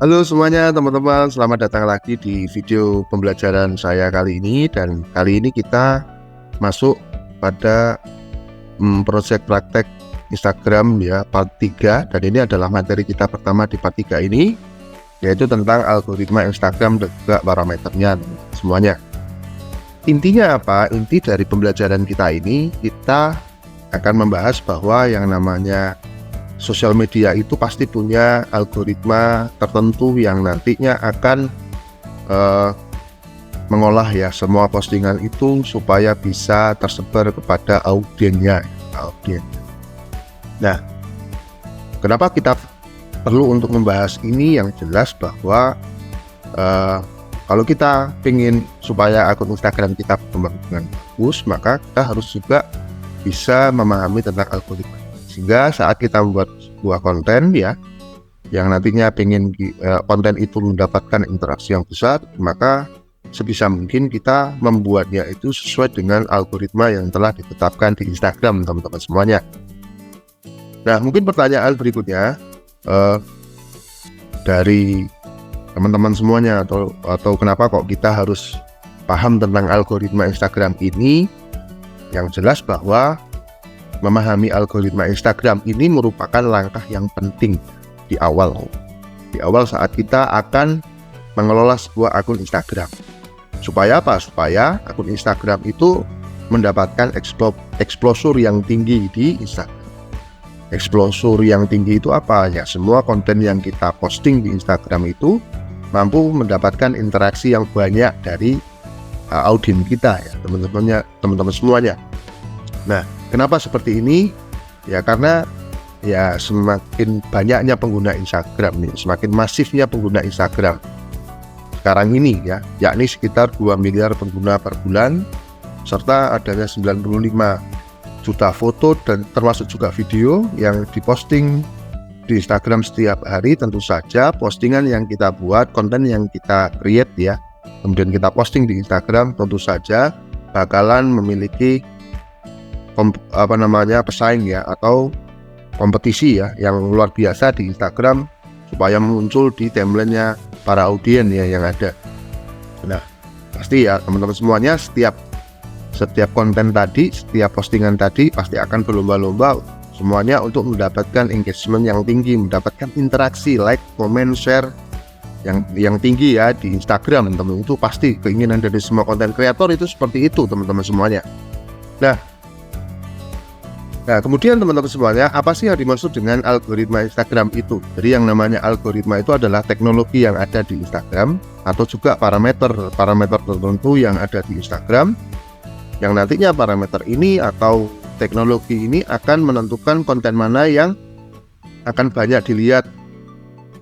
Halo semuanya teman-teman, selamat datang lagi di video pembelajaran saya kali ini. Dan kali ini kita masuk pada proyek praktek Instagram ya, part 3. Dan ini adalah materi kita pertama di part 3 ini, yaitu tentang algoritma Instagram dan juga parameternya semuanya. Intinya apa? Inti dari pembelajaran kita ini, kita akan membahas bahwa yang namanya sosial media itu pasti punya algoritma tertentu yang nantinya akan mengolah ya semua postingan itu supaya bisa tersebar kepada audiennya. Nah, kenapa kita perlu untuk membahas ini? Yang jelas bahwa kalau kita ingin supaya akun Instagram kita berkembang dengan bagus, maka kita harus juga bisa memahami tentang algoritma. Sehingga saat kita membuat sebuah konten ya, yang nantinya pengen konten itu mendapatkan interaksi yang besar, maka sebisa mungkin kita membuatnya itu sesuai dengan algoritma yang telah ditetapkan di Instagram, teman-teman semuanya. Nah, mungkin pertanyaan berikutnya dari teman-teman semuanya, atau kenapa kok kita harus paham tentang algoritma Instagram ini? Yang jelas bahwa memahami algoritma Instagram ini merupakan langkah yang penting di awal saat kita akan mengelola sebuah akun Instagram. Supaya apa? Supaya akun Instagram itu mendapatkan exposure yang tinggi di Instagram. Exposure yang tinggi itu apa? Ya, semua konten yang kita posting di Instagram itu mampu mendapatkan interaksi yang banyak dari audiens kita ya, teman-teman semuanya. Nah, kenapa seperti ini? Ya karena ya semakin banyaknya pengguna Instagram nih, semakin masifnya pengguna Instagram sekarang ini ya, yakni sekitar 2 miliar pengguna per bulan, serta adanya 95 juta foto dan termasuk juga video yang diposting di Instagram setiap hari. Tentu saja postingan yang kita buat, konten yang kita create ya, kemudian kita posting di Instagram, tentu saja bakalan memiliki pesaing ya, atau kompetisi ya yang luar biasa di Instagram supaya muncul di timeline-nya para audiens ya yang ada. Nah, pasti ya teman-teman semuanya, setiap konten tadi, setiap postingan tadi pasti akan berlomba-lomba semuanya untuk mendapatkan engagement yang tinggi, mendapatkan interaksi, like, comment, share yang tinggi ya di Instagram, teman-teman. Itu pasti keinginan dari semua konten kreator itu seperti itu, teman-teman semuanya. Nah, kemudian teman-teman semuanya, apa sih yang dimaksud dengan algoritma Instagram itu? Jadi yang namanya algoritma itu adalah teknologi yang ada di Instagram atau juga parameter tertentu yang ada di Instagram, yang nantinya parameter ini atau teknologi ini akan menentukan konten mana yang akan banyak dilihat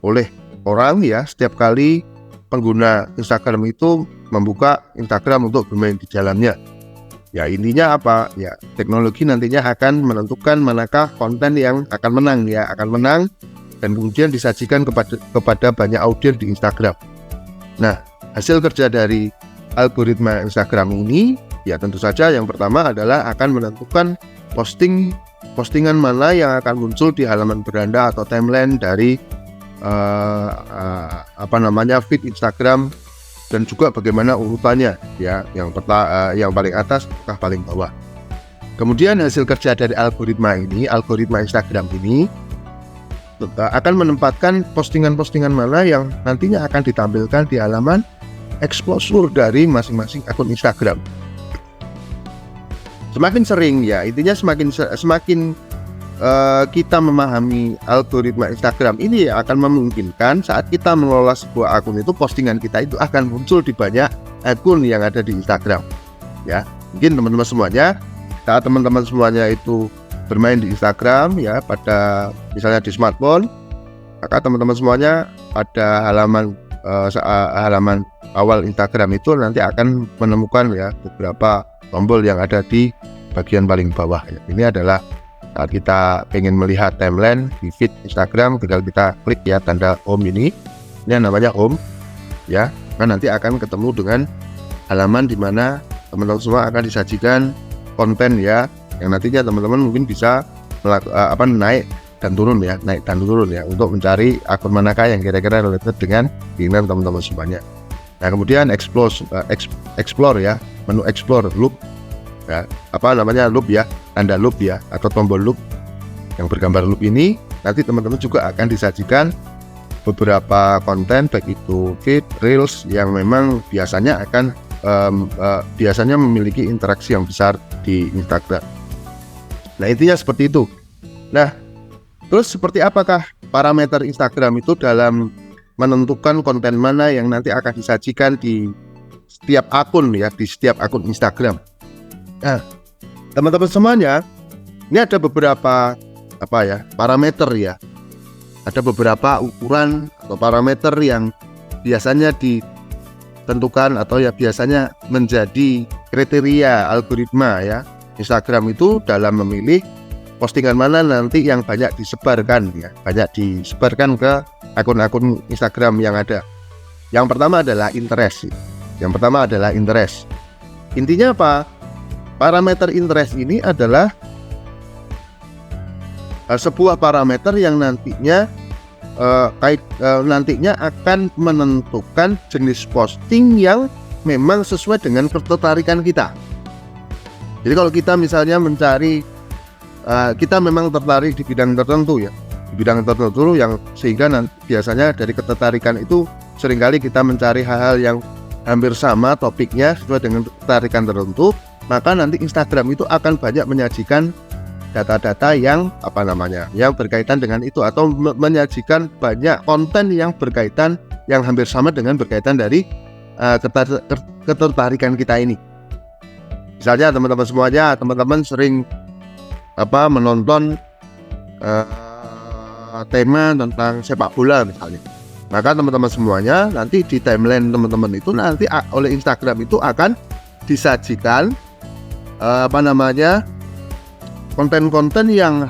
oleh orang ya setiap kali pengguna Instagram itu membuka Instagram untuk bermain di dalamnya. Ya intinya apa? Ya teknologi nantinya akan menentukan manakah konten yang akan menang dan kemudian disajikan kepada banyak audiens di Instagram. Nah, hasil kerja dari algoritma Instagram ini ya tentu saja yang pertama adalah akan menentukan postingan mana yang akan muncul di halaman beranda atau timeline dari feed Instagram, dan juga bagaimana urutannya ya, yang paling atas atau paling bawah. Kemudian hasil kerja dari algoritma Instagram ini akan menempatkan postingan-postingan mana yang nantinya akan ditampilkan di halaman exposure dari masing-masing akun Instagram. Semakin sering ya, intinya semakin kita memahami algoritma Instagram ini akan memungkinkan saat kita mengelola sebuah akun itu, postingan kita itu akan muncul di banyak akun yang ada di Instagram ya. Mungkin teman-teman semuanya, saat teman-teman semuanya itu bermain di Instagram ya, pada misalnya di smartphone, maka teman-teman semuanya pada halaman awal Instagram itu nanti akan menemukan ya beberapa tombol yang ada di bagian paling bawah ya. Ini adalah saat kita pengen melihat timeline di feed Instagram, tinggal kita klik ya tanda home ini namanya home ya. Nah, nanti akan ketemu dengan halaman di mana teman-teman semua akan disajikan konten ya, yang nantinya teman-teman mungkin bisa naik dan turun ya, naik dan turun ya, untuk mencari akun manakah yang kira-kira related dengan keinginan teman-teman semuanya. Nah, kemudian explore ya, menu explore loop ya, loop ya, tanda loop ya, atau tombol loop yang bergambar loop ini. Nanti teman-teman juga akan disajikan beberapa konten, baik itu feed, reels, yang memang biasanya akan biasanya memiliki interaksi yang besar di Instagram. Nah, intinya seperti itu. Nah, terus seperti apakah parameter Instagram itu dalam menentukan konten mana yang nanti akan disajikan di setiap akun ya, di setiap akun Instagram. Nah, teman-teman semuanya, ini ada beberapa parameter ya. Ada beberapa ukuran atau parameter yang biasanya ditentukan atau ya biasanya menjadi kriteria algoritma ya Instagram itu dalam memilih postingan mana nanti yang banyak disebarkan ya, banyak disebarkan ke akun-akun Instagram yang ada. Yang pertama adalah interest. Intinya apa? Parameter interest ini adalah sebuah parameter yang nantinya nantinya akan menentukan jenis posting yang memang sesuai dengan ketertarikan kita. Jadi kalau kita misalnya mencari, kita memang tertarik di bidang tertentu ya, di bidang tertentu yang sehingga biasanya dari ketertarikan itu seringkali kita mencari hal-hal yang hampir sama topiknya sesuai dengan ketertarikan tertentu, maka nanti Instagram itu akan banyak menyajikan data-data yang yang berkaitan dengan itu, atau menyajikan banyak konten yang berkaitan, yang hampir sama dengan berkaitan dari ketertarikan kita ini. Misalnya teman-teman semuanya, teman-teman sering menonton tema tentang sepak bola misalnya, maka teman-teman semuanya nanti di timeline teman-teman itu nanti oleh Instagram itu akan disajikan konten-konten yang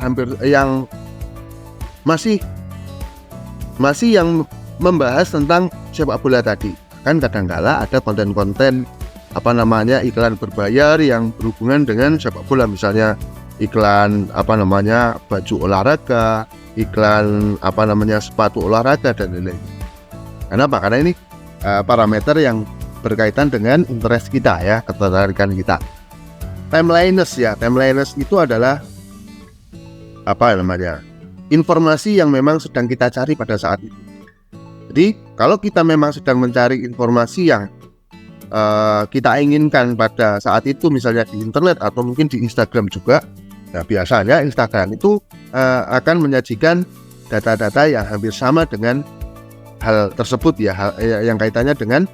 masih yang membahas tentang sepak bola tadi. Kan kadang-kala ada konten-konten iklan berbayar yang berhubungan dengan sepak bola, misalnya iklan baju olahraga, iklan sepatu olahraga dan lain-lain. Kenapa? Karena ini parameter yang berkaitan dengan interest kita ya, ketertarikan kita. Timeliness itu adalah informasi yang memang sedang kita cari pada saat itu. Jadi kalau kita memang sedang mencari informasi yang kita inginkan pada saat itu, misalnya di internet atau mungkin di Instagram juga, nah biasanya Instagram itu akan menyajikan data-data yang hampir sama dengan hal tersebut ya, yang kaitannya dengan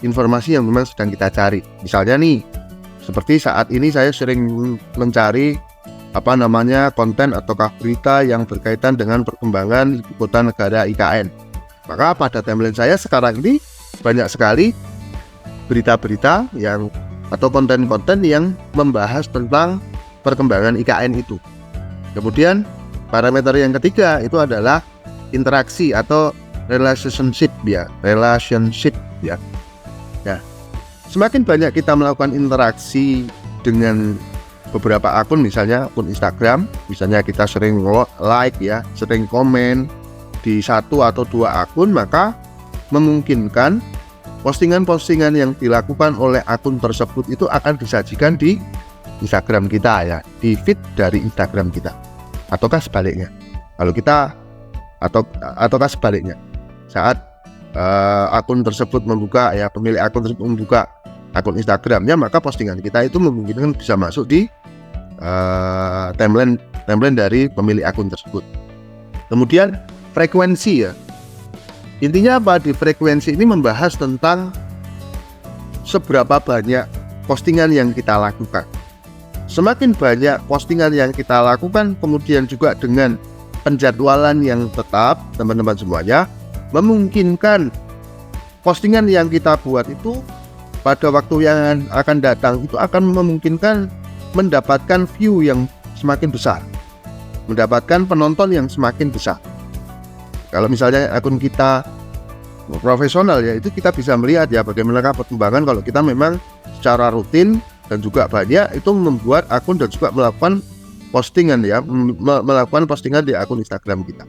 informasi yang memang sedang kita cari. Misalnya nih, seperti saat ini saya sering mencari konten ataukah berita yang berkaitan dengan perkembangan ibu kota negara IKN. Maka pada timeline saya sekarang ini banyak sekali berita-berita yang atau konten-konten yang membahas tentang perkembangan IKN itu. Kemudian parameter yang ketiga itu adalah interaksi atau relationship ya. Ya. Semakin banyak kita melakukan interaksi dengan beberapa akun, misalnya akun Instagram, misalnya kita sering like ya, sering komen di satu atau dua akun, maka memungkinkan postingan-postingan yang dilakukan oleh akun tersebut itu akan disajikan di Instagram kita ya, di feed dari Instagram kita. Ataukah sebaliknya, ataukah sebaliknya, saat akun tersebut membuka ya, pemilik akun tersebut membuka akun Instagramnya, maka postingan kita itu memungkinkan bisa masuk di timeline dari pemilik akun tersebut. Kemudian frekuensi ya, intinya apa? Di frekuensi ini membahas tentang seberapa banyak postingan yang kita lakukan. Semakin banyak postingan yang kita lakukan, kemudian juga dengan penjadwalan yang tetap, teman-teman semuanya, memungkinkan postingan yang kita buat itu pada waktu yang akan datang itu akan memungkinkan mendapatkan view yang semakin besar, mendapatkan penonton yang semakin besar. Kalau misalnya akun kita profesional ya, itu kita bisa melihat ya bagaimana perkembangan kalau kita memang secara rutin dan juga banyak itu membuat akun dan juga melakukan postingan ya, melakukan postingan di akun Instagram kita.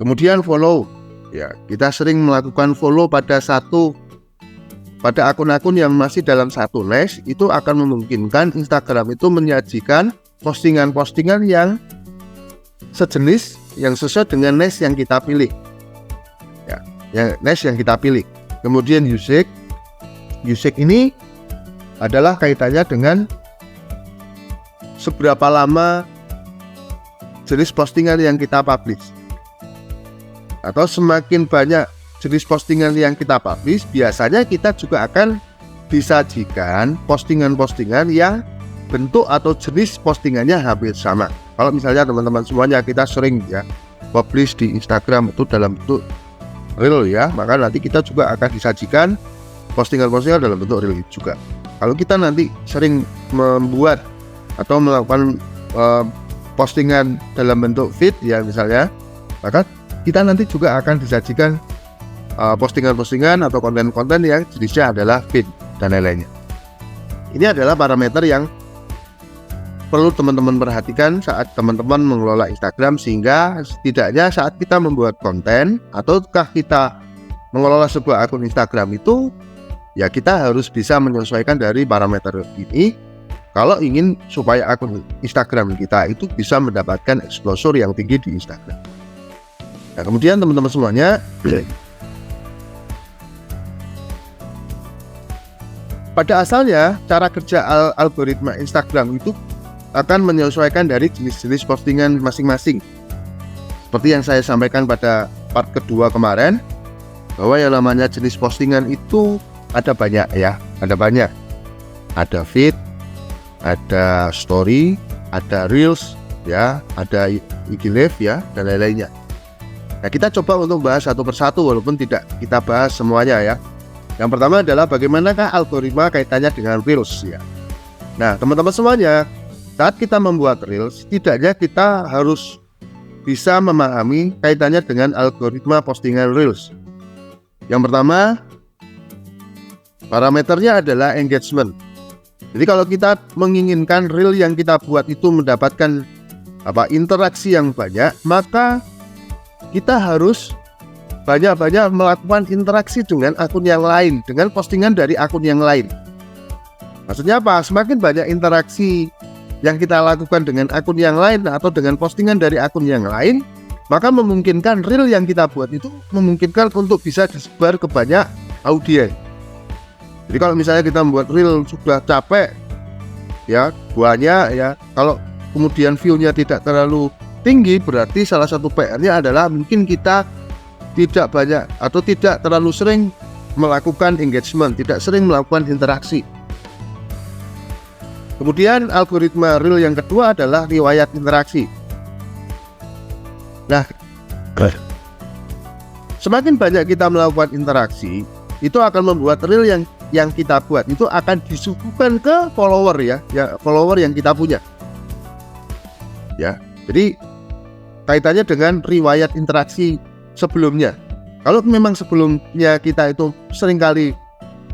Kemudian follow ya, kita sering melakukan follow pada akun-akun yang masih dalam satu niche, itu akan memungkinkan Instagram itu menyajikan postingan-postingan yang sejenis, yang sesuai dengan niche yang kita pilih ya, niche yang kita pilih. Kemudian usage ini adalah kaitannya dengan seberapa lama jenis postingan yang kita publish. Atau semakin banyak jenis postingan yang kita publish, biasanya kita juga akan disajikan postingan-postingan yang bentuk atau jenis postingannya hampir sama. Kalau misalnya teman-teman semuanya kita sering ya publish di Instagram itu dalam bentuk reel ya, maka nanti kita juga akan disajikan postingan-postingan dalam bentuk reel juga. Kalau kita nanti sering membuat atau melakukan postingan dalam bentuk feed ya misalnya, maka kita nanti juga akan disajikan postingan-postingan atau konten-konten yang jenisnya adalah feed dan lain-lainnya. Ini adalah parameter yang perlu teman-teman perhatikan saat teman-teman mengelola Instagram, sehingga setidaknya saat kita membuat konten ataukah kita mengelola sebuah akun Instagram itu, ya kita harus bisa menyesuaikan dari parameter ini kalau ingin supaya akun Instagram kita itu bisa mendapatkan exposure yang tinggi di Instagram. Nah, kemudian teman-teman semuanya, pada asalnya cara kerja algoritma Instagram itu akan menyesuaikan dari jenis-jenis postingan masing-masing. Seperti yang saya sampaikan pada part kedua kemarin, bahwa yang namanya jenis postingan itu ada banyak ya, ada feed, ada story, ada reels ya, ada IG live ya, dan lain-lainnya. Nah, kita coba untuk bahas satu persatu walaupun tidak kita bahas semuanya ya. Yang pertama adalah bagaimanakah algoritma kaitannya dengan reels ya. Nah, teman-teman semuanya, saat kita membuat reels, setidaknya kita harus bisa memahami kaitannya dengan algoritma postingan reels. Yang pertama, parameternya adalah engagement. Jadi kalau kita menginginkan reel yang kita buat itu mendapatkan interaksi yang banyak, maka kita harus banyak-banyak melakukan interaksi dengan akun yang lain, dengan postingan dari akun yang lain. Maksudnya apa? Semakin banyak interaksi yang kita lakukan dengan akun yang lain atau dengan postingan dari akun yang lain, maka memungkinkan reel yang kita buat itu memungkinkan untuk bisa disebar ke banyak audiens. Jadi kalau misalnya kita membuat reel sudah capek ya, banyak ya, kalau kemudian view-nya tidak terlalu tinggi, berarti salah satu PR-nya adalah mungkin kita tidak banyak atau tidak terlalu sering melakukan engagement, tidak sering melakukan interaksi. Kemudian algoritma reel yang kedua adalah riwayat interaksi. Nah, semakin banyak kita melakukan interaksi, itu akan membuat reel yang kita buat itu akan disuguhkan ke follower ya, follower yang kita punya. Ya, jadi kaitannya dengan riwayat interaksi sebelumnya. Kalau memang sebelumnya kita itu seringkali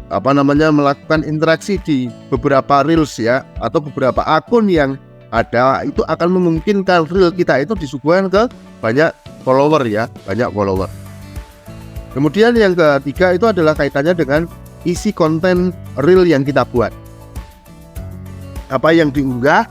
melakukan interaksi di beberapa reels ya, atau beberapa akun yang ada, itu akan memungkinkan reel kita itu disuguhkan ke banyak follower ya, banyak follower. Kemudian yang ketiga itu adalah kaitannya dengan isi konten reel yang kita buat. Apa yang diunggah,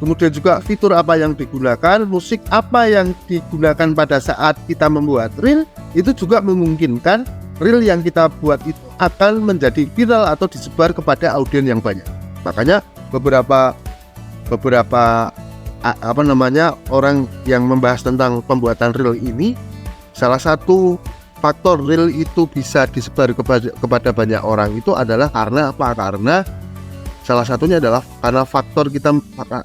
kemudian juga fitur apa yang digunakan, musik apa yang digunakan pada saat kita membuat reel, itu juga memungkinkan reel yang kita buat itu akan menjadi viral atau disebar kepada audiens yang banyak. Makanya beberapa orang yang membahas tentang pembuatan reel ini, salah satu faktor reel itu bisa disebar kepada banyak orang itu adalah karena apa? Karena salah satunya adalah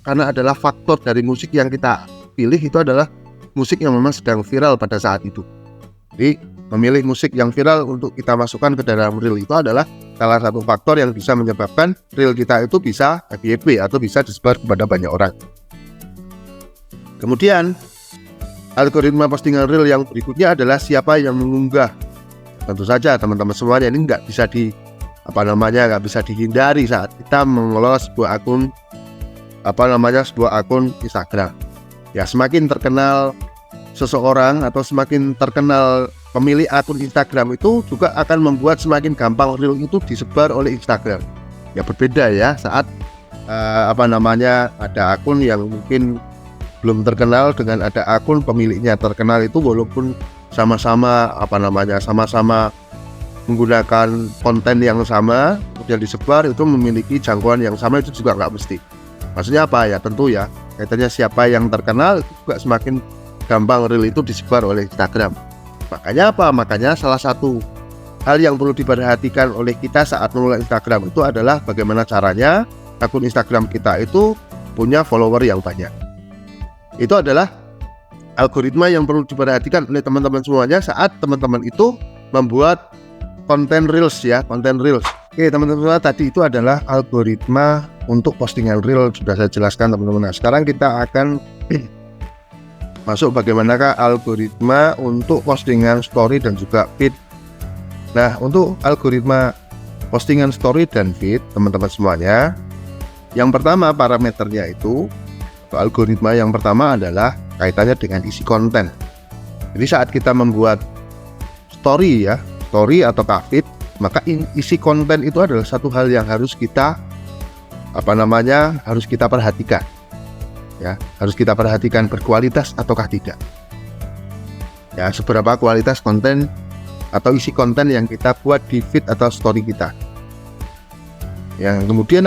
karena adalah faktor dari musik yang kita pilih itu adalah musik yang memang sedang viral pada saat itu. Jadi memilih musik yang viral untuk kita masukkan ke dalam reel itu adalah salah satu faktor yang bisa menyebabkan reel kita itu bisa FYP atau bisa disebar kepada banyak orang. Kemudian algoritma postingan reel yang berikutnya adalah siapa yang mengunggah. Tentu saja teman-teman semuanya ini nggak bisa dihindari saat kita mengelola sebuah akun sebuah akun Instagram. Ya, semakin terkenal seseorang atau semakin terkenal pemilik akun Instagram itu juga akan membuat semakin gampang reel itu disebar oleh Instagram. Ya, berbeda ya saat ada akun yang mungkin belum terkenal dengan ada akun pemiliknya terkenal, itu walaupun sama-sama menggunakan konten yang sama kemudian disebar, itu memiliki jangkauan yang sama, itu juga nggak mesti. Maksudnya apa ya, tentu ya kaitannya siapa yang terkenal itu juga semakin gampang reel itu disebar oleh Instagram. Makanya salah satu hal yang perlu diperhatikan oleh kita saat memulai Instagram itu adalah bagaimana caranya akun Instagram kita itu punya follower yang banyak. Itu adalah algoritma yang perlu diperhatikan oleh teman-teman semuanya saat teman-teman itu membuat konten reels ya, konten reels. Oke teman-teman, tadi itu adalah algoritma untuk postingan reel, sudah saya jelaskan teman-teman. Nah, sekarang kita akan masuk bagaimanakah algoritma untuk postingan story dan juga feed. Nah, untuk algoritma postingan story dan feed teman-teman semuanya, yang pertama parameternya itu, algoritma yang pertama adalah kaitannya dengan isi konten. Jadi saat kita membuat story atau feed, maka isi konten itu adalah satu hal yang harus kita perhatikan. Ya, harus kita perhatikan berkualitas ataukah tidak. Ya, seberapa kualitas konten atau isi konten yang kita buat di feed atau story kita. Yang kemudian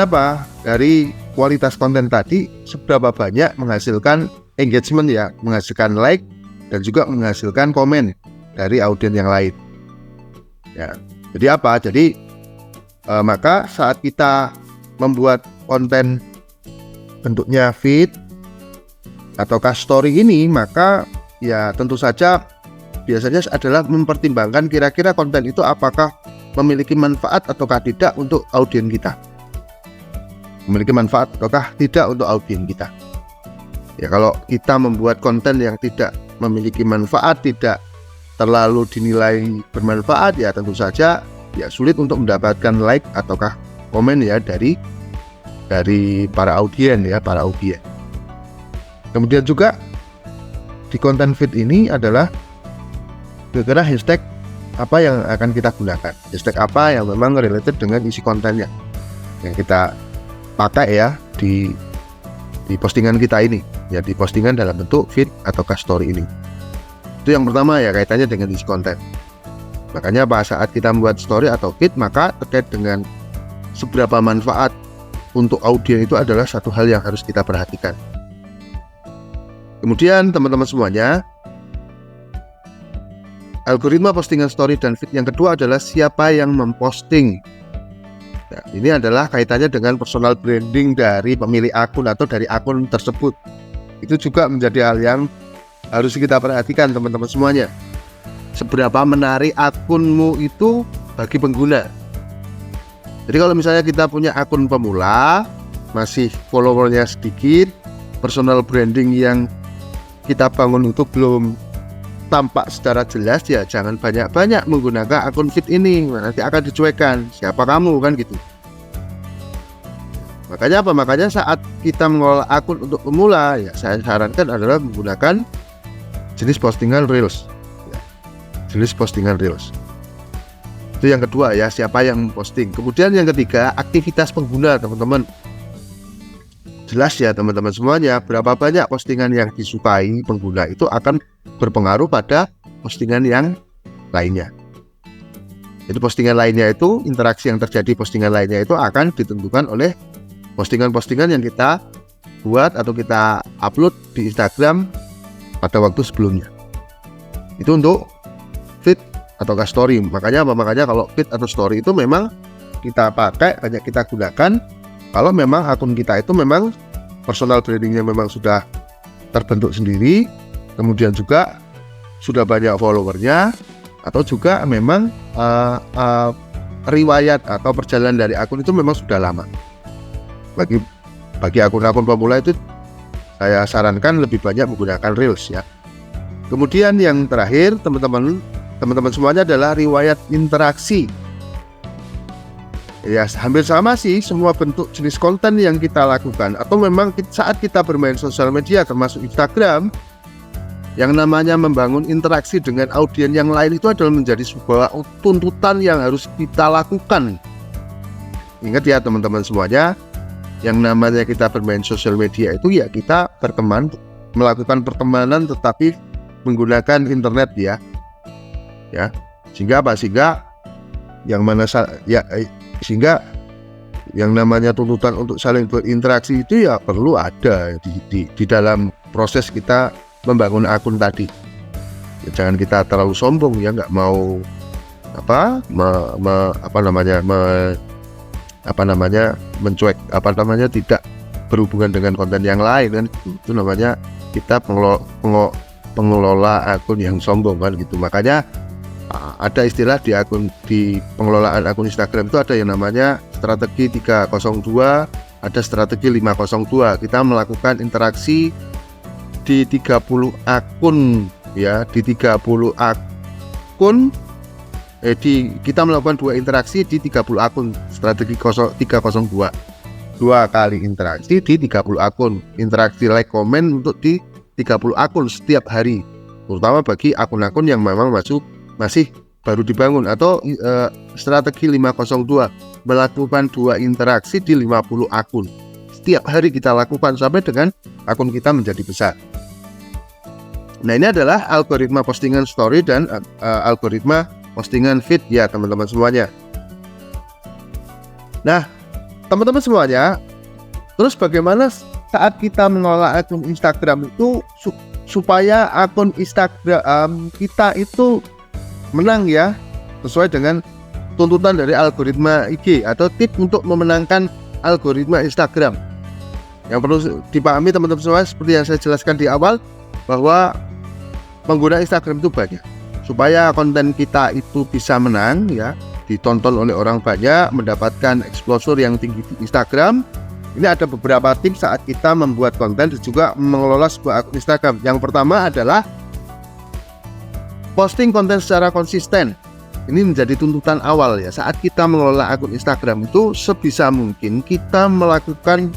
dari kualitas konten tadi, seberapa banyak menghasilkan engagement ya, menghasilkan like dan juga menghasilkan komen dari audiens yang lain. Ya, jadi maka saat kita membuat konten bentuknya feed ataukah story ini, maka ya tentu saja biasanya adalah mempertimbangkan kira-kira konten itu apakah memiliki manfaat ataukah tidak untuk audiens kita. Memiliki manfaat ataukah tidak untuk audiens kita. Ya, kalau kita membuat konten yang tidak memiliki manfaat, tidak terlalu dinilai bermanfaat, ya tentu saja ya sulit untuk mendapatkan like ataukah komen ya dari para audiens. Kemudian juga di konten feed ini adalah kira-kira hashtag apa yang akan kita gunakan, hashtag apa yang memang related dengan isi kontennya yang kita pakai ya di postingan kita ini, ya di postingan dalam bentuk feed ataukah story ini. Itu yang pertama ya, kaitannya dengan isi konten. Makanya saat kita membuat story atau feed, maka terkait dengan seberapa manfaat untuk audiens itu adalah satu hal yang harus kita perhatikan. Kemudian teman-teman semuanya, algoritma postingan story dan feed yang kedua adalah siapa yang memposting. Nah, ini adalah kaitannya dengan personal branding dari pemilik akun atau dari akun tersebut. Itu juga menjadi hal yang harus kita perhatikan teman-teman semuanya. Seberapa menarik akunmu itu bagi pengguna. Jadi kalau misalnya kita punya akun pemula, masih followernya sedikit, personal branding yang kita bangun itu belum tampak secara jelas, ya jangan banyak-banyak menggunakan akun feed ini, nanti akan dicuekan, siapa kamu kan gitu. Makanya saat kita mengelola akun untuk pemula, ya saya sarankan adalah menggunakan jenis postingan reels ya, jenis postingan reels. Itu yang kedua ya, siapa yang posting. Kemudian yang ketiga, aktivitas pengguna teman-teman. Jelas ya teman-teman semuanya, berapa banyak postingan yang disukai pengguna itu akan berpengaruh pada postingan yang lainnya. Jadi postingan lainnya itu, interaksi yang terjadi postingan lainnya itu akan ditentukan oleh postingan-postingan yang kita buat atau kita upload di Instagram pada waktu sebelumnya. Itu untuk feed atau story. Makanya kalau feed atau story itu memang kita pakai, banyak kita gunakan kalau memang akun kita itu memang personal brandingnya memang sudah terbentuk sendiri, kemudian juga sudah banyak followernya, atau juga memang riwayat atau perjalanan dari akun itu memang sudah lama. Bagi akun-akun pemula itu saya sarankan lebih banyak menggunakan reels ya. Kemudian yang terakhir teman-teman semuanya adalah riwayat interaksi. Ya, hampir sama sih semua bentuk jenis konten yang kita lakukan. Atau memang saat kita bermain sosial media termasuk Instagram, yang namanya membangun interaksi dengan audiens yang lain itu adalah menjadi sebuah tuntutan yang harus kita lakukan. Ingat ya teman-teman semuanya, yang namanya kita bermain sosial media itu ya kita berteman, melakukan pertemanan tetapi menggunakan internet ya. Sehingga apa? Sehingga yang namanya tuntutan untuk saling berinteraksi itu ya perlu ada di dalam proses kita membangun akun tadi. Ya, jangan kita terlalu sombong ya, nggak mau mencuek tidak berhubungan dengan konten yang lain kan, itu namanya kita pengelola akun yang sombong kan gitu. Makanya ada istilah di pengelolaan akun Instagram itu ada yang namanya strategi 302, ada strategi 502. Kita melakukan interaksi di 30 akun ya, di 30 akun kita melakukan 2 interaksi di 30 akun. Strategi 302, 2 kali interaksi di 30 akun. Interaksi like komen untuk di 30 akun setiap hari, terutama bagi akun-akun yang memang masih baru dibangun. Atau strategi 502, melakukan 2 interaksi di 50 akun. Setiap hari kita lakukan sampai dengan akun kita menjadi besar. Nah, ini adalah algoritma postingan story dan algoritma postingan feed ya teman-teman semuanya. Nah, teman-teman semuanya, terus bagaimana saat kita mengelola akun Instagram itu supaya akun Instagram kita itu menang ya, sesuai dengan tuntutan dari algoritma IG atau tips untuk memenangkan algoritma Instagram. Yang perlu dipahami teman-teman semua, seperti yang saya jelaskan di awal, bahwa pengguna Instagram itu banyak. Supaya konten kita itu bisa menang ya, ditonton oleh orang banyak, mendapatkan exposure yang tinggi di Instagram, ini ada beberapa tips saat kita membuat konten dan juga mengelola sebuah akun Instagram. Yang pertama adalah posting konten secara konsisten. Ini menjadi tuntutan awal ya. Saat kita mengelola akun Instagram itu sebisa mungkin kita melakukan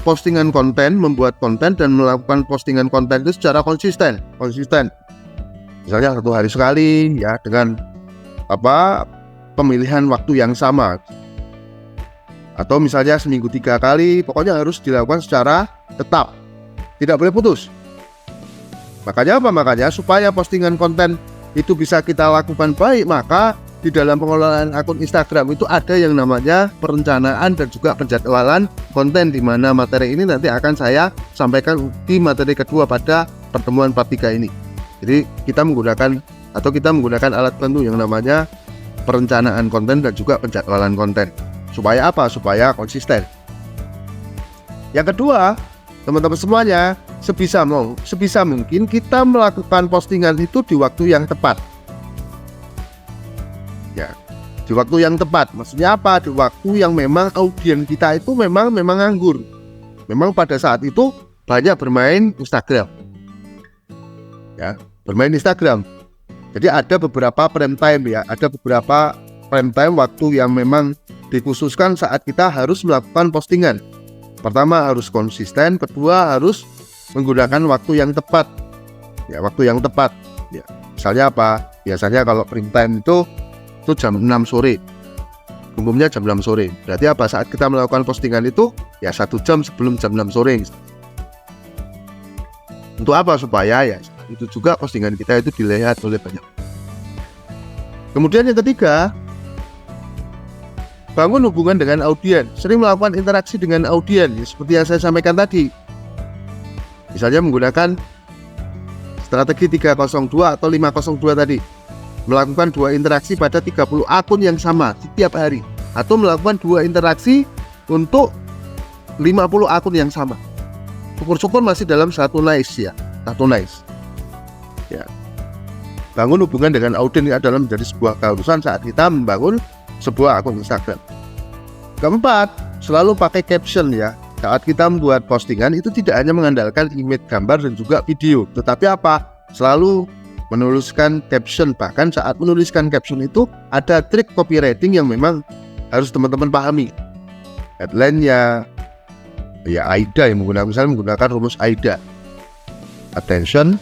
postingan konten, membuat konten dan melakukan postingan konten itu secara konsisten. Misalnya 1 hari sekali ya, dengan pemilihan waktu yang sama. Atau misalnya seminggu 3 kali, pokoknya harus dilakukan secara tetap, tidak boleh putus. Makanya supaya postingan konten itu bisa kita lakukan baik, maka di dalam pengelolaan akun Instagram itu ada yang namanya perencanaan dan juga penjadwalan konten, di mana materi ini nanti akan saya sampaikan di materi kedua pada pertemuan part 3 ini. Jadi kita menggunakan alat bantu yang namanya perencanaan konten dan juga penjadwalan konten. Supaya apa? Supaya konsisten. Yang kedua, teman-teman semuanya, sebisa mungkin kita melakukan postingan itu di waktu yang tepat. Ya, di waktu yang tepat. Maksudnya apa? Di waktu yang memang audiens kita itu memang nganggur. Memang pada saat itu banyak bermain Instagram. Ya, bermain Instagram. Jadi ada beberapa prime time ya, ada beberapa prime time waktu yang memang dikhususkan saat kita harus melakukan postingan. Pertama harus konsisten, kedua harus menggunakan waktu yang tepat. Ya, waktu yang tepat. Ya, misalnya apa? Biasanya kalau prime time itu jam 6 sore. Umumnya jam 6 sore. Berarti apa? Saat kita melakukan postingan itu ya 1 jam sebelum jam 6 sore. Untuk apa? Supaya ya itu juga postingan kita itu dilihat oleh banyak. Kemudian yang ketiga, bangun hubungan dengan audiens. Sering melakukan interaksi dengan audiens seperti yang saya sampaikan tadi. Misalnya menggunakan strategi 302 atau 502 tadi. Melakukan 2 interaksi pada 30 akun yang sama setiap hari, atau melakukan 2 interaksi untuk 50 akun yang sama. Syukur-syukur masih dalam satu nice ya. Ya. Bangun hubungan dengan audiens adalah menjadi sebuah keharusan saat kita membangun sebuah akun Instagram. Keempat, selalu pakai caption ya. Saat kita membuat postingan itu tidak hanya mengandalkan image, gambar dan juga video, tetapi apa? Selalu menuliskan caption. Bahkan saat menuliskan caption itu ada trik copywriting yang memang harus teman-teman pahami. Headline-nya ya AIDA, yang menggunakan rumus AIDA. Attention,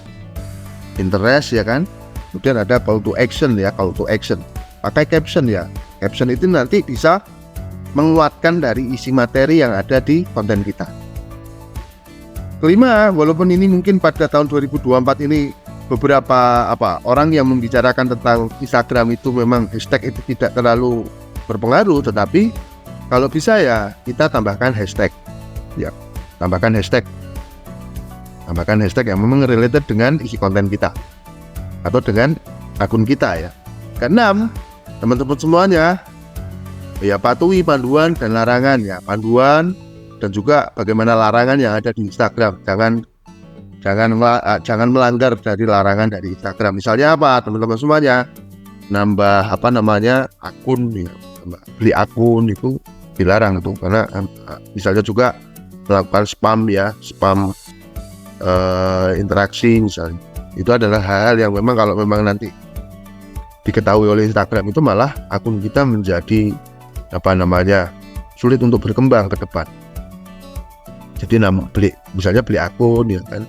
interest, ya kan. Kemudian ada call to action, ya, call to action. Pakai caption, ya. Caption itu nanti bisa menguatkan dari isi materi yang ada di konten kita. Kelima, walaupun ini mungkin pada tahun 2024 ini beberapa orang yang membicarakan tentang Instagram itu memang hashtag itu tidak terlalu berpengaruh, tetapi kalau bisa ya kita tambahkan hashtag, ya, tambahkan hashtag yang memang related dengan isi konten kita atau dengan akun kita, ya. Keenam, teman-teman semuanya, ya, patuhi panduan dan larangan, ya, panduan dan juga bagaimana larangan yang ada di Instagram. Jangan melanggar dari larangan dari Instagram. Misalnya apa, teman-teman semuanya, nambah akun, ya, beli akun itu dilarang itu, karena misalnya juga melakukan spam, ya, spam interaksi misalnya. Itu adalah hal yang memang kalau memang nanti diketahui oleh Instagram itu malah akun kita menjadi sulit untuk berkembang ke depan. Jadi misalnya beli akun, ya kan,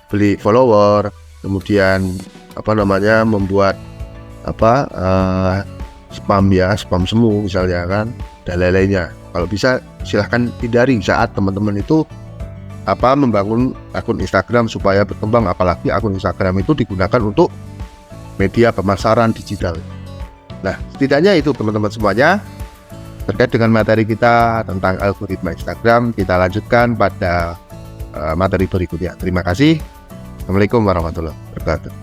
beli follower, kemudian membuat spam, ya, spam semu misalnya kan, dan lain-lainnya. Kalau bisa silahkan hindari saat teman-teman itu membangun akun Instagram supaya berkembang, apalagi akun Instagram itu digunakan untuk media pemasaran digital. Nah, setidaknya itu teman-teman semuanya terkait dengan materi kita tentang algoritma Instagram. Kita lanjutkan pada materi berikutnya. Terima kasih. Assalamualaikum warahmatullahi wabarakatuh.